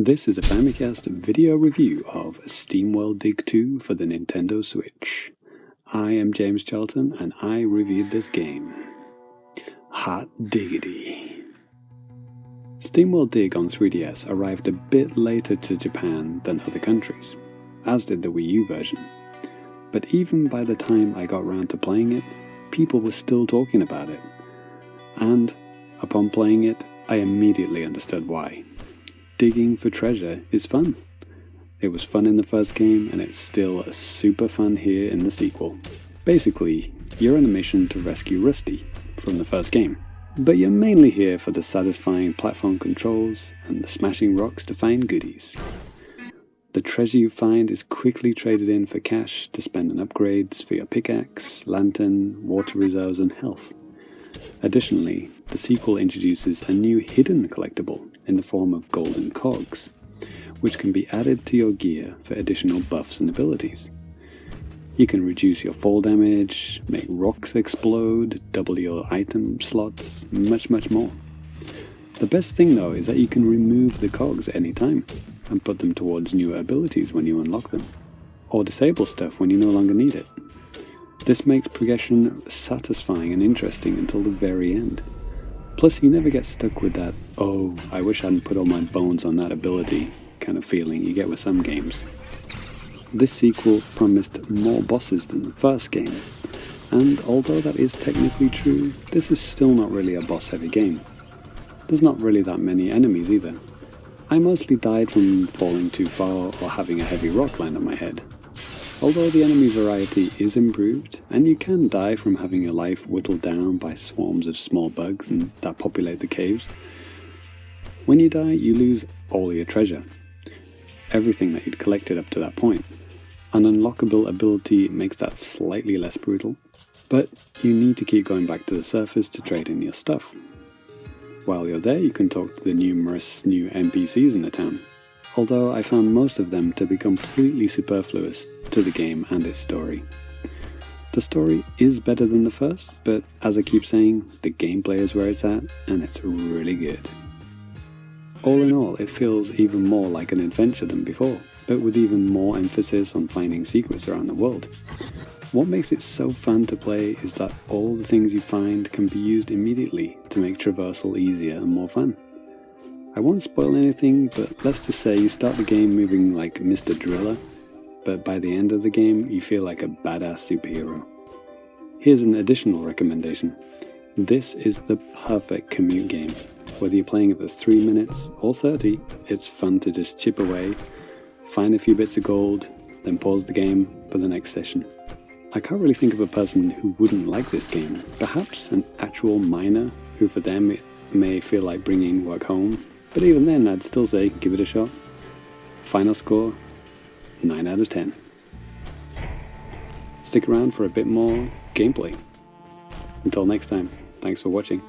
This is a Famicast video review of SteamWorld Dig 2 for the Nintendo Switch. I am James Charlton and I reviewed this game. Hot diggity. SteamWorld Dig on 3DS arrived a bit later to Japan than other countries, as did the Wii U version. But even by the time I got round to playing it, people were still talking about it. And upon playing it, I immediately understood why. Digging for treasure is fun. It was fun in the first game, and it's still super fun here in the sequel. Basically, you're on a mission to rescue Rusty from the first game, but you're mainly here for the satisfying platform controls and the smashing rocks to find goodies. The treasure you find is quickly traded in for cash to spend on upgrades for your pickaxe, lantern, water reserves, and health. Additionally, the sequel introduces a new hidden collectible in the form of golden cogs, which can be added to your gear for additional buffs and abilities. You can reduce your fall damage, make rocks explode, double your item slots, much more. The best thing though is that you can remove the cogs at any time and put them towards newer abilities when you unlock them, or disable stuff when you no longer need it. This makes progression satisfying and interesting until the very end. Plus, you never get stuck with that, oh, I wish I hadn't put all my bones on that ability kind of feeling you get with some games. This sequel promised more bosses than the first game, and although that is technically true, this is still not really a boss-heavy game. There's not really that many enemies either. I mostly died from falling too far or having a heavy rock land on my head. Although the enemy variety is improved, and you can die from having your life whittled down by swarms of small bugs that populate the caves, when you die you lose all your treasure, everything that you'd collected up to that point. An unlockable ability makes that slightly less brutal, but you need to keep going back to the surface to trade in your stuff. While you're there you can talk to the numerous new NPCs in the town, although I found most of them to be completely superfluous to the game and its story. The story is better than the first, but as I keep saying, the gameplay is where it's at, and it's really good. All in all, it feels even more like an adventure than before, but with even more emphasis on finding secrets around the world. What makes it so fun to play is that all the things you find can be used immediately to make traversal easier and more fun. I won't spoil anything, but let's just say you start the game moving like Mr. Driller, but by the end of the game you feel like a badass superhero. Here's an additional recommendation. This is the perfect commute game. Whether you're playing it for 3 minutes or 30, it's fun to just chip away, find a few bits of gold, then pause the game for the next session. I can't really think of a person who wouldn't like this game. Perhaps an actual miner who for them it may feel like bringing work home, but even then I'd still say give it a shot. Final score, 9 out of 10. Stick around for a bit more gameplay. Until next time, thanks for watching.